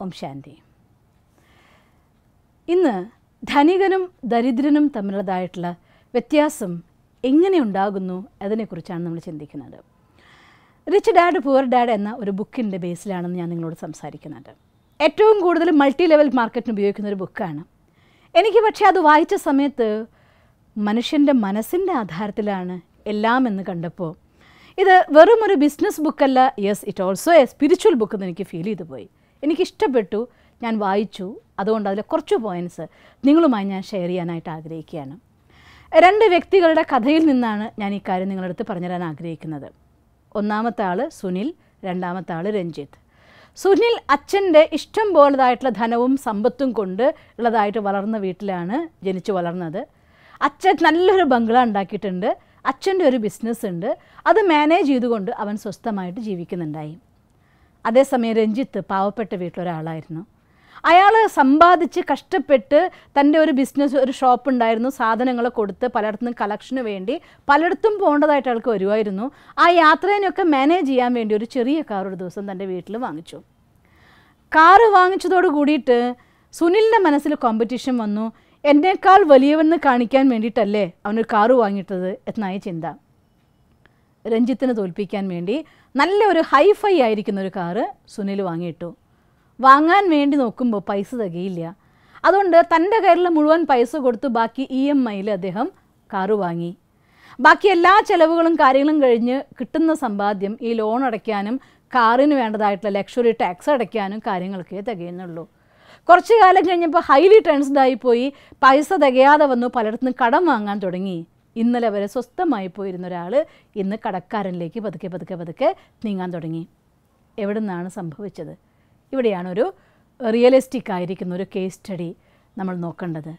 ഓം ശാന്തി. ഇന്ന് ധനികനും ദരിദ്രനും തമ്മിലുള്ളതായിട്ടുള്ള വ്യത്യാസം എങ്ങനെ ഉണ്ടാകുന്നു അതിനെക്കുറിച്ചാണ് നമ്മൾ ചിന്തിക്കുന്നത്. റിച്ച് ഡാഡ് പുവർ ഡാഡ് എന്ന ഒരു ബുക്കിൻ്റെ ബേസിലാണെന്ന് ഞാൻ നിങ്ങളോട് സംസാരിക്കുന്നത്. ഏറ്റവും കൂടുതൽ മൾട്ടി ലെവൽ മാർക്കറ്റിന് ഉപയോഗിക്കുന്ന ഒരു ബുക്കാണ്. എനിക്ക് പക്ഷേ അത് വായിച്ച സമയത്ത് മനുഷ്യൻ്റെ മനസ്സിൻ്റെ ആധാരത്തിലാണ് എല്ലാം എന്ന് കണ്ടപ്പോൾ ഇത് വെറും ഒരു ബിസിനസ് ബുക്കല്ല, yes it also a spiritual book എന്ന് എനിക്ക് ഫീൽ ചെയ്തു പോയി. എനിക്കിഷ്ടപ്പെട്ടു, ഞാൻ വായിച്ചു. അതുകൊണ്ട് അതിലെ കുറച്ച് പോയിൻറ്റ്സ് നിങ്ങളുമായി ഞാൻ ഷെയർ ചെയ്യാനായിട്ട് ആഗ്രഹിക്കുകയാണ്. രണ്ട് വ്യക്തികളുടെ കഥയിൽ നിന്നാണ് ഞാൻ ഈ കാര്യം നിങ്ങളുടെ അടുത്ത് പറഞ്ഞു തരാൻ ആഗ്രഹിക്കുന്നത്. ഒന്നാമത്തെ ആൾ സുനിൽ, രണ്ടാമത്തെ ആൾ രഞ്ജിത്ത്. സുനിൽ അച്ഛൻ്റെ ഇഷ്ടം പോലതായിട്ടുള്ള ധനവും സമ്പത്തും കൊണ്ട് ഉള്ളതായിട്ട് വളർന്ന വീട്ടിലാണ് ജനിച്ചു വളർന്നത്. അച്ഛൻ നല്ലൊരു ബംഗ്ലാ ഉണ്ടാക്കിയിട്ടുണ്ട്, അച്ഛൻ്റെ ഒരു ബിസിനസ് ഉണ്ട്, അത് മാനേജ് ചെയ്തുകൊണ്ട് അവൻ സ്വസ്ഥമായിട്ട് ജീവിക്കുന്നുണ്ടായി. അതേസമയം രഞ്ജിത്ത് പാവപ്പെട്ട വീട്ടിലൊരാളായിരുന്നു. അയാൾ സമ്പാദിച്ച് കഷ്ടപ്പെട്ട് തൻ്റെ ഒരു ബിസിനസ്, ഒരു ഷോപ്പ് ഉണ്ടായിരുന്നു, സാധനങ്ങൾ കൊടുത്ത് പലയിടത്തുനിന്നും കളക്ഷന് വേണ്ടി പലയിടത്തും പോകേണ്ടതായിട്ട് അയാൾക്ക് വരുമായിരുന്നു. ആ യാത്രേനെയൊക്കെ മാനേജ് ചെയ്യാൻ വേണ്ടി ഒരു ചെറിയ കാർ ഒരു ദിവസം തൻ്റെ വീട്ടിൽ വാങ്ങിച്ചു. കാറ് വാങ്ങിച്ചതോട് കൂടിയിട്ട് സുനിലിൻ്റെ മനസ്സിൽ കോമ്പറ്റീഷൻ വന്നു. എന്നേക്കാൾ വലിയവെന്ന് കാണിക്കാൻ വേണ്ടിയിട്ടല്ലേ അവനൊരു കാറ് വാങ്ങിയിട്ടത് എന്നായി ചിന്ത. രഞ്ജിത്തിനെ തോൽപ്പിക്കാൻ വേണ്ടി നല്ലൊരു ഹൈഫൈ ആയിരിക്കുന്ന ഒരു കാറ് സുനിൽ വാങ്ങിയിട്ടു. വാങ്ങാൻ വേണ്ടി നോക്കുമ്പോൾ പൈസ തികയില്ല. അതുകൊണ്ട് തൻ്റെ കയ്യിലുള്ള മുഴുവൻ പൈസ കൊടുത്ത് ബാക്കി EMIയിൽ അദ്ദേഹം കാറ് വാങ്ങി. ബാക്കി എല്ലാ ചിലവുകളും കാര്യങ്ങളും കഴിഞ്ഞ് കിട്ടുന്ന സമ്പാദ്യം ഈ ലോൺ അടയ്ക്കാനും കാറിന് വേണ്ടതായിട്ടുള്ള ലക്ഷറി ടാക്സ് അടയ്ക്കാനും കാര്യങ്ങൾക്കേ തികയുന്നുള്ളൂ. കുറച്ച് കാലം കഴിഞ്ഞപ്പോൾ ഹൈലി ടെൻസ്ഡായിപ്പോയി, പൈസ തികയാതെ വന്നു, പലയിടത്തുനിന്ന് കടം വാങ്ങാൻ തുടങ്ങി. ഇന്നലെ വരെ സ്വസ്ഥമായി പോയിരുന്ന ഒരാൾ ഇന്ന് കടക്കാരനിലേക്ക് പതുക്കെ പതുക്കെ പതുക്കെ നീങ്ങാൻ തുടങ്ങി. എവിടെ നിന്നാണ് സംഭവിച്ചത്? ഇവിടെയാണ് ഒരു റിയലിസ്റ്റിക് ആയിരിക്കുന്ന ഒരു കേസ് സ്റ്റഡി നമ്മൾ നോക്കേണ്ടത്.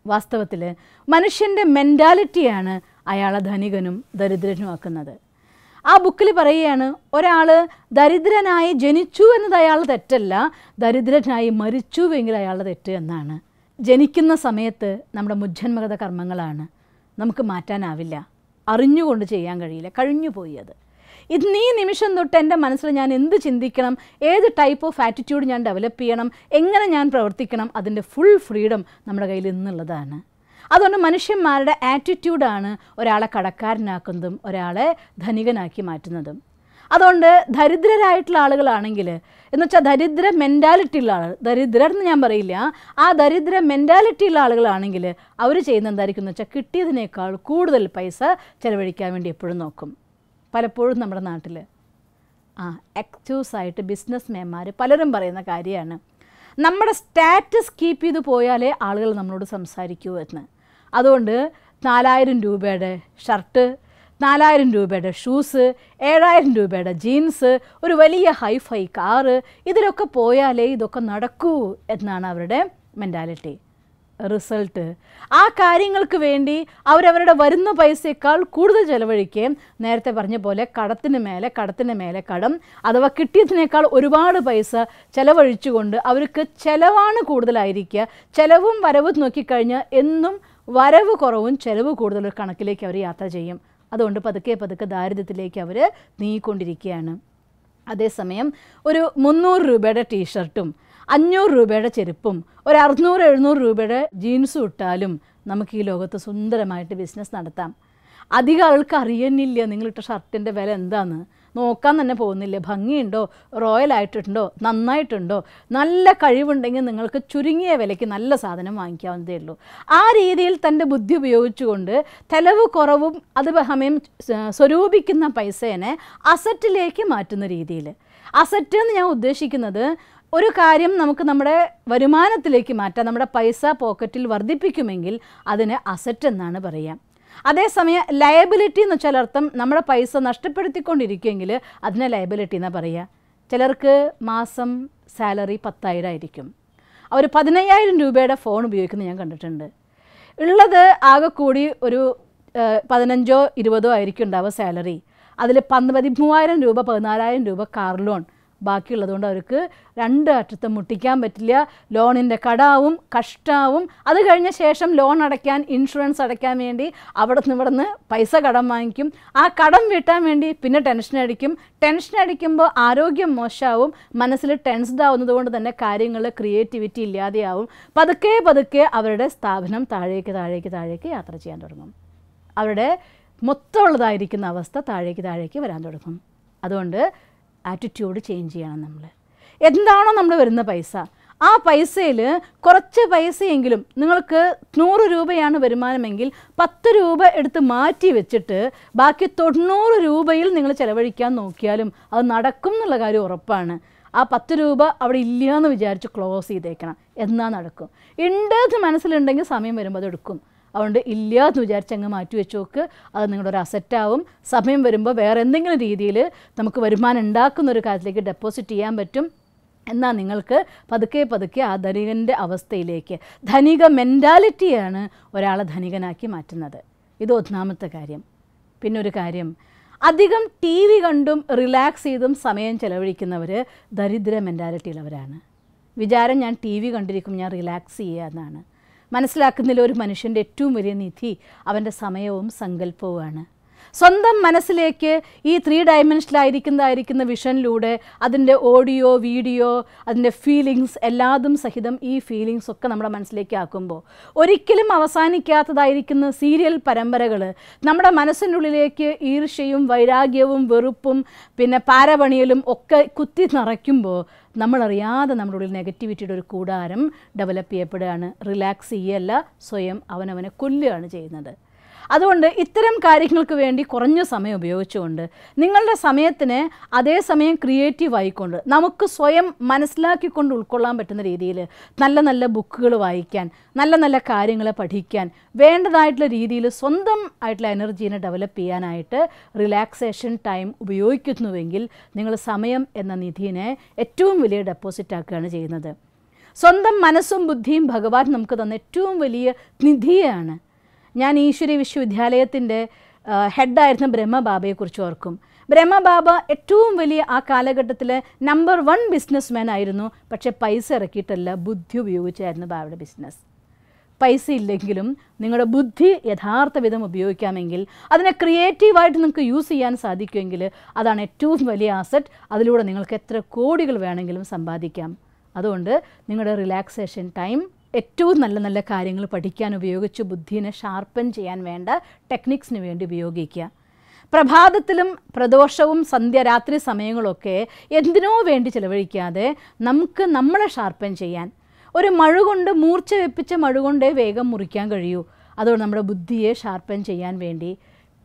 വാസ്തവത്തിൽ മനുഷ്യൻ്റെ മെൻറ്റാലിറ്റിയാണ് അയാളെ ധനികനും ദരിദ്രനുമാക്കുന്നത്. ആ ബുക്കിൽ പറയുകയാണ്, ഒരാൾ ദരിദ്രനായി ജനിച്ചു എന്നത് അയാളുടെ തെറ്റല്ല, ദരിദ്രനായി മരിച്ചുവെങ്കിൽ അയാളുടെ തെറ്റ് എന്നാണ്. ജനിക്കുന്ന സമയത്ത് നമ്മുടെ മുജ്ജന്മഗത കർമ്മങ്ങളാണ്, നമുക്ക് മാറ്റാനാവില്ല, അറിഞ്ഞുകൊണ്ട് ചെയ്യാൻ കഴിയില്ല, കഴിഞ്ഞുപോയി അത്. ഇന്ന് ഈ നിമിഷം തൊട്ട് എൻ്റെ മനസ്സിൽ ഞാൻ എന്ത് ചിന്തിക്കണം, ഏത് ടൈപ്പ് ഓഫ് ആറ്റിറ്റ്യൂഡ് ഞാൻ ഡെവലപ്പ് ചെയ്യണം, എങ്ങനെ ഞാൻ പ്രവർത്തിക്കണം, അതിൻ്റെ ഫുൾ ഫ്രീഡം നമ്മുടെ കയ്യിൽ ഇന്നുള്ളതാണ്. അതുകൊണ്ട് മനുഷ്യന്മാരുടെ ആറ്റിറ്റ്യൂഡാണ് ഒരാളെ കടക്കാരനാക്കുന്നതും ഒരാളെ ധനികനാക്കി മാറ്റുന്നതും. അതുകൊണ്ട് ദരിദ്രരായിട്ടുള്ള ആളുകളാണെങ്കിൽ, എന്ന് വെച്ചാൽ ദരിദ്ര മെൻറ്റാലിറ്റി ഉള്ള ആൾ, ദരിദ്രരെന്ന് ഞാൻ പറയില്ല, ആ ദരിദ്ര മെൻറ്റാലിറ്റി ഉള്ള ആളുകളാണെങ്കിൽ അവർ ചെയ്യുന്ന എന്തായിരിക്കും എന്ന് വെച്ചാൽ കിട്ടിയതിനേക്കാൾ കൂടുതൽ പൈസ ചിലവഴിക്കാൻ വേണ്ടി എപ്പോഴും നോക്കും. പലപ്പോഴും നമ്മുടെ നാട്ടിൽ എക്സ്ക്യൂസായിട്ട് ബിസിനസ് മാൻമാർ പലരും പറയുന്ന കാര്യമാണ്, നമ്മുടെ സ്റ്റാറ്റസ് കീപ്പ് ചെയ്ത് പോയാലേ ആളുകൾ നമ്മളോട് സംസാരിക്കൂ എന്ന്. അതുകൊണ്ട് 4000 രൂപയുടെ ഷർട്ട്, 4000 രൂപയുടെ ഷൂസ്, 7000 രൂപയുടെ ജീൻസ്, ഒരു വലിയ ഹൈഫൈ കാറ്, ഇതിലൊക്കെ പോയാലേ ഇതൊക്കെ നടക്കൂ എന്നാണ് അവരുടെ മെൻറ്റാലിറ്റി. റിസൾട്ട് ആ കാര്യങ്ങൾക്ക് വേണ്ടി അവരവരുടെ വരുന്ന പൈസയേക്കാൾ കൂടുതൽ ചിലവഴിക്കുകയും, നേരത്തെ പറഞ്ഞ പോലെ കടത്തിന് മേലെ കടം, അഥവാ കിട്ടിയതിനേക്കാൾ ഒരുപാട് പൈസ ചിലവഴിച്ചുകൊണ്ട് അവർക്ക് ചിലവാണ് കൂടുതലായിരിക്കുക. ചിലവും വരവും നോക്കിക്കഴിഞ്ഞാൽ എന്നും വരവ് കുറവും ചിലവ് കൂടുതലൊരു കണക്കിലേക്ക് അവർ യാത്ര ചെയ്യും. അതുകൊണ്ട് പതുക്കെ പതുക്കെ ദാരിദ്ര്യത്തിലേക്ക് അവർ നീങ്ങിക്കൊണ്ടിരിക്കുകയാണ്. അതേസമയം ഒരു 300 രൂപയുടെ ടീഷർട്ടും 500 രൂപയുടെ ചെരുപ്പും ഒരു 600-700 രൂപയുടെ ജീൻസും ഇട്ടാലും നമുക്ക് ഈ ലോകത്ത് സുന്ദരമായിട്ട് ബിസിനസ് നടത്താം. അധികം ആൾക്ക് അറിയുന്നില്ല നിങ്ങളിട്ട ഷർട്ടിൻ്റെ വില എന്താണെന്ന്, നോക്കാൻ തന്നെ പോകുന്നില്ല. ഭംഗിയുണ്ടോ, റോയലായിട്ടുണ്ടോ, നന്നായിട്ടുണ്ടോ, നല്ല കഴിവുണ്ടെങ്കിൽ നിങ്ങൾക്ക് ചുരുങ്ങിയ വിലയ്ക്ക് നല്ല സാധനം വാങ്ങിക്കാവുന്നതേ ഉള്ളൂ. ആ രീതിയിൽ തൻ്റെ ബുദ്ധി ഉപയോഗിച്ചുകൊണ്ട് ചെലവ് കുറവും അത് സമയം സ്വരൂപിക്കുന്ന പൈസേനെ അസറ്റിലേക്ക് മാറ്റുന്ന രീതിയിൽ. അസറ്റ് എന്ന് ഞാൻ ഉദ്ദേശിക്കുന്നത് ഒരു കാര്യം നമുക്ക് നമ്മുടെ വരുമാനത്തിലേക്ക് മാറ്റാം, നമ്മുടെ പൈസ പോക്കറ്റിൽ വർദ്ധിപ്പിക്കുമെങ്കിൽ അതിന് അസറ്റ് എന്നാണ് പറയുക. അതേസമയം ലയബിലിറ്റി എന്ന് വെച്ചാൽ അർത്ഥം നമ്മുടെ പൈസ നഷ്ടപ്പെടുത്തിക്കൊണ്ടിരിക്കുമെങ്കിൽ അതിനെ ലയബിലിറ്റി എന്നാണ് പറയുക. ചിലർക്ക് മാസം സാലറി 10,000 ആയിരിക്കും, അവർ 15,000 രൂപയുടെ ഫോൺ ഉപയോഗിക്കുന്നത് ഞാൻ കണ്ടിട്ടുണ്ട്. ഉള്ളത് ആകെ കൂടി ഒരു 15-20 ആയിരിക്കും ഉണ്ടാവുക സാലറി. അതിൽ 13,000 രൂപ 14,000 രൂപ കാർ ലോൺ, ബാക്കിയുള്ളതുകൊണ്ട് അവർക്ക് 2 അറ്റത്തും മുട്ടിക്കാൻ പറ്റില്ല. ലോണിൻ്റെ കടാവും കഷ്ടാവും. അത് കഴിഞ്ഞ ശേഷം ലോൺ അടയ്ക്കാൻ, ഇൻഷുറൻസ് അടയ്ക്കാൻ വേണ്ടി അവിടെ നിന്ന് പൈസ കടം വാങ്ങിക്കും. ആ കടം വീട്ടാൻ വേണ്ടി പിന്നെ ടെൻഷൻ അടിക്കുമ്പോൾ ആരോഗ്യം മോശമാവും. മനസ്സിൽ ടെൻസ്ഡ് ആവുന്നത് കൊണ്ട് തന്നെ കാര്യങ്ങൾ ക്രിയേറ്റിവിറ്റി ഇല്ലാതെയാവും. പതുക്കെ അവരുടെ സ്ഥാപനം താഴേക്ക് യാത്ര ചെയ്യാൻ തുടങ്ങും. അവരുടെ മൊത്തമുള്ളതായിരിക്കുന്ന അവസ്ഥ താഴേക്ക് വരാൻ തുടങ്ങും. അതുകൊണ്ട് ആറ്റിറ്റ്യൂഡ് ചേഞ്ച് ചെയ്യണം. നമ്മൾ എന്താണോ നമ്മൾ വരുന്ന പൈസ, ആ പൈസയിൽ കുറച്ച് പൈസയെങ്കിലും, നിങ്ങൾക്ക് 100 രൂപയാണ് വരുമാനമെങ്കിൽ 10 രൂപ എടുത്ത് മാറ്റി വെച്ചിട്ട് ബാക്കി 90 രൂപയിൽ നിങ്ങൾ ചിലവഴിക്കാൻ നോക്കിയാലും അത് നടക്കും എന്നുള്ള കാര്യം ഉറപ്പാണ്. ആ 10 രൂപ അവിടെ ഇല്ല എന്ന് വിചാരിച്ച് ക്ലോസ് ചെയ്തേക്കണം. എന്നാൽ നടക്കും. ഉണ്ടെന്ന് മനസ്സിലുണ്ടെങ്കിൽ സമയം വരുമ്പോൾ അത് എടുക്കും. അതുകൊണ്ട് ഇല്ല എന്ന് വിചാരിച്ച് അങ്ങ് മാറ്റി വെച്ച് നോക്ക്. അത് നിങ്ങളുടെ ഒരു അസറ്റാവും. സമയം വരുമ്പോൾ വേറെ എന്തെങ്കിലും രീതിയിൽ നമുക്ക് വരുമാനം ഉണ്ടാക്കുന്ന ഒരു കാര്യത്തിലേക്ക് ഡെപ്പോസിറ്റ് ചെയ്യാൻ പറ്റും. എന്നാൽ നിങ്ങൾക്ക് പതുക്കെ ആ ധനികൻ്റെ അവസ്ഥയിലേക്ക്, ധനിക മെൻറ്റാലിറ്റിയാണ് ഒരാളെ ധനികനാക്കി മാറ്റുന്നത്. ഇത് ഒന്നാമത്തെ കാര്യം. പിന്നെ ഒരു കാര്യം, അധികം TV കണ്ടും റിലാക്സ് ചെയ്തും സമയം ചെലവഴിക്കുന്നവർ ദരിദ്ര മെൻറ്റാലിറ്റിയുള്ളവരാണ്. വിചാരം ഞാൻ TV കണ്ടിരിക്കും, ഞാൻ റിലാക്സ് ചെയ്യുക എന്നാണ്. മനസ്സിലാക്കുന്നില്ല ഒരു മനുഷ്യൻ്റെ ഏറ്റവും വലിയ നിധി അവൻ്റെ സമയവും സങ്കല്പവുമാണ്. സ്വന്തം മനസ്സിലേക്ക് ഈ 3 ഡയമെൻഷനിലായിരിക്കുന്ന വിഷനിലൂടെ അതിൻ്റെ ഓഡിയോ, വീഡിയോ, അതിൻ്റെ ഫീലിങ്സ് എല്ലാതും സഹിതം ഈ ഫീലിങ്സ് ഒക്കെ നമ്മുടെ മനസ്സിലേക്ക് ആക്കുമ്പോൾ ഒരിക്കലും അവസാനിക്കാത്തതായിരിക്കുന്ന സീരിയൽ പരമ്പരകൾ നമ്മുടെ മനസ്സിൻ്റെ ഉള്ളിലേക്ക് ഈർഷ്യയും വൈരാഗ്യവും വെറുപ്പും പിന്നെ പാരപണിയലും ഒക്കെ കുത്തി നിറയ്ക്കുമ്പോൾ നമ്മളറിയാതെ നമ്മുടെ ഉള്ളിൽ നെഗറ്റിവിറ്റിയുടെ ഒരു കൂടാരം ഡെവലപ്പ് ചെയ്യപ്പെടുകയാണ്. റിലാക്സ് ചെയ്യല്ല, സ്വയം അവനവനെ കൊല്ലുകയാണ് ചെയ്യുന്നത്. അതുകൊണ്ട് ഇത്തരം കാര്യങ്ങൾക്ക് വേണ്ടി കുറഞ്ഞ സമയം ഉപയോഗിച്ചുകൊണ്ട് നിങ്ങളുടെ സമയത്തിന് അതേസമയം ക്രിയേറ്റീവ് ആയിക്കൊണ്ട് നമുക്ക് സ്വയം മനസ്സിലാക്കിക്കൊണ്ട് ഉൾക്കൊള്ളാൻ പറ്റുന്ന രീതിയിൽ നല്ല ബുക്കുകൾ വായിക്കാൻ, നല്ല കാര്യങ്ങളെ പഠിക്കാൻ, വേണ്ടതായിട്ടുള്ള രീതിയിൽ സ്വന്തം ആയിട്ടുള്ള എനർജീനെ ഡെവലപ്പ് ചെയ്യാനായിട്ട് റിലാക്സേഷൻ ടൈം ഉപയോഗിക്കുന്നുവെങ്കിൽ നിങ്ങൾ സമയം എന്ന നിധിയെ ഏറ്റവും വലിയ ഡെപ്പോസിറ്റ് ആക്കുകയാണ് ചെയ്യുന്നത്. സ്വന്തം മനസ്സും ബുദ്ധിയും ഭഗവാൻ നമുക്ക് തന്ന ഏറ്റവും വലിയ നിധിയാണ്. ഞാൻ ഈശ്വരി വിശ്വവിദ്യാലയത്തിൻ്റെ ഹെഡായിരുന്ന ബ്രഹ്മബാബയെക്കുറിച്ച് ഓർക്കും. ബ്രഹ്മബാബ ഏറ്റവും വലിയ ആ കാലഘട്ടത്തിലെ നമ്പർ 1 ബിസിനസ്മാൻ ആയിരുന്നു. പക്ഷേ പൈസ ഇറക്കിയിട്ടല്ല, ബുദ്ധി ഉപയോഗിച്ചായിരുന്നു ബാബയുടെ ബിസിനസ്. പൈസ ഇല്ലെങ്കിലും നിങ്ങളുടെ ബുദ്ധി യഥാർത്ഥ വിധം ഉപയോഗിക്കാമെങ്കിൽ, അതിനെ ക്രിയേറ്റീവായിട്ട് നിങ്ങൾക്ക് യൂസ് ചെയ്യാൻ സാധിക്കുമെങ്കിൽ അതാണ് ഏറ്റവും വലിയ ആസറ്റ്. അതിലൂടെ നിങ്ങൾക്ക് എത്ര കോടികൾ വേണമെങ്കിലും സമ്പാദിക്കാം. അതുകൊണ്ട് നിങ്ങളുടെ റിലാക്സേഷൻ ടൈം ഏറ്റവും നല്ല കാര്യങ്ങൾ പഠിക്കാൻ ഉപയോഗിച്ച് ബുദ്ധിനെ ഷാർപ്പൻ ചെയ്യാൻ വേണ്ട ടെക്നിക്സിന് വേണ്ടി ഉപയോഗിക്കുക. പ്രഭാതത്തിലും പ്രദോഷവും രാത്രി സമയങ്ങളൊക്കെ എന്തിനോ വേണ്ടി ചിലവഴിക്കാതെ നമുക്ക് നമ്മളെ ഷാർപ്പൻ ചെയ്യാൻ, ഒരു മഴുകൊണ്ട് മൂർച്ച വെപ്പിച്ച മഴുകൊണ്ടേ വേഗം മുറിക്കാൻ കഴിയൂ. അതുകൊണ്ട് നമ്മുടെ ബുദ്ധിയെ ഷാർപ്പൻ ചെയ്യാൻ വേണ്ടി,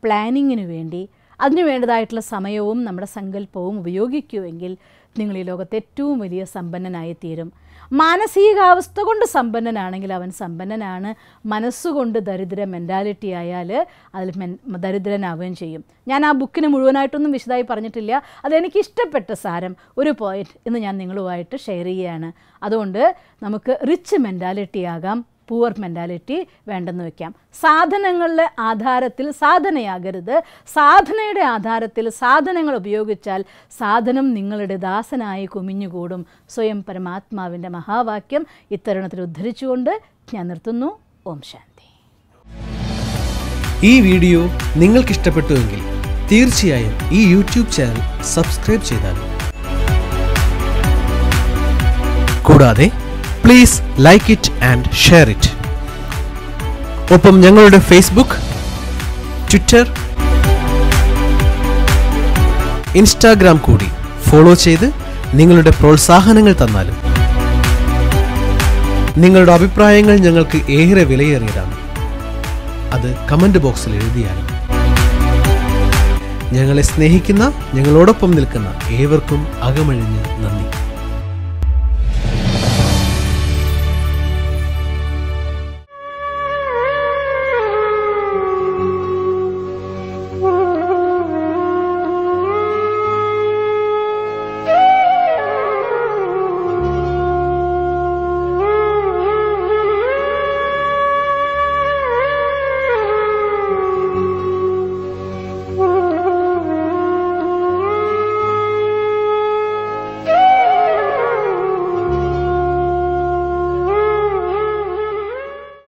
പ്ലാനിങ്ങിന് വേണ്ടി, അതിനു വേണ്ടതായിട്ടുള്ള സമയവും നമ്മുടെ സങ്കല്പവും ഉപയോഗിക്കുമെങ്കിൽ നിങ്ങൾ ഈ ലോകത്തെ ഏറ്റവും വലിയ സമ്പന്നനായി തീരും. മാനസികാവസ്ഥ കൊണ്ട് സമ്പന്നനാണെങ്കിൽ അവൻ സമ്പന്നനാണ്. മനസ്സുകൊണ്ട് ദരിദ്ര മെൻറ്റാലിറ്റി ആയാൽ അതിൽ ദരിദ്രനാവുകയും ചെയ്യും. ഞാൻ ആ ബുക്കിന് മുഴുവനായിട്ടൊന്നും വിശദമായി പറഞ്ഞിട്ടില്ല. അതെനിക്കിഷ്ടപ്പെട്ട സാരം ഒരു പോയിന്റ് ഇന്ന് ഞാൻ നിങ്ങളുമായിട്ട് ഷെയർ ചെയ്യുകയാണ്. അതുകൊണ്ട് നമുക്ക് റിച്ച് മെൻറ്റാലിറ്റി ആകാം, പൂവർ മെൻറ്റാലിറ്റി വേണ്ടെന്ന് വയ്ക്കാം. സാധനങ്ങളുടെ ആധാരത്തിൽ സാധനയാകരുത്. സാധനയുടെ ആധാരത്തിൽ സാധനങ്ങൾ ഉപയോഗിച്ചാൽ സാധനം നിങ്ങളുടെ ദാസനായി കുമിഞ്ഞുകൂടും. സ്വയം പരമാത്മാവിൻ്റെ മഹാവാക്യം ഇത്തരുണത്തിൽ ഉദ്ധരിച്ചുകൊണ്ട് ഞാൻ നിർത്തുന്നു. ഓം ശാന്തി. ഈ വീഡിയോ നിങ്ങൾക്കിഷ്ടപ്പെട്ടുവെങ്കിൽ തീർച്ചയായും ഈ യൂട്യൂബ് ചാനൽ സബ്സ്ക്രൈബ് ചെയ്താൽ, കൂടാതെ please like it and share it. ഒപ്പം ഞങ്ങളുടെ ഫേസ്ബുക്ക്, ട്വിറ്റർ, ഇൻസ്റ്റാഗ്രാം കൂടി ഫോളോ ചെയ്ത് നിങ്ങളുടെ പ്രോത്സാഹനങ്ങൾ തന്നാലും. നിങ്ങളുടെ അഭിപ്രായങ്ങൾ ഞങ്ങൾക്ക് ഏറെ വിലയേറിയതാണ്. അത് കമന്റ് ബോക്സിൽ എഴുതിയാലും. ഞങ്ങളെ സ്നേഹിക്കുന്ന, ഞങ്ങളോടൊപ്പം നിൽക്കുന്ന ഏവർക്കും അകമഴിഞ്ഞ് നന്ദി.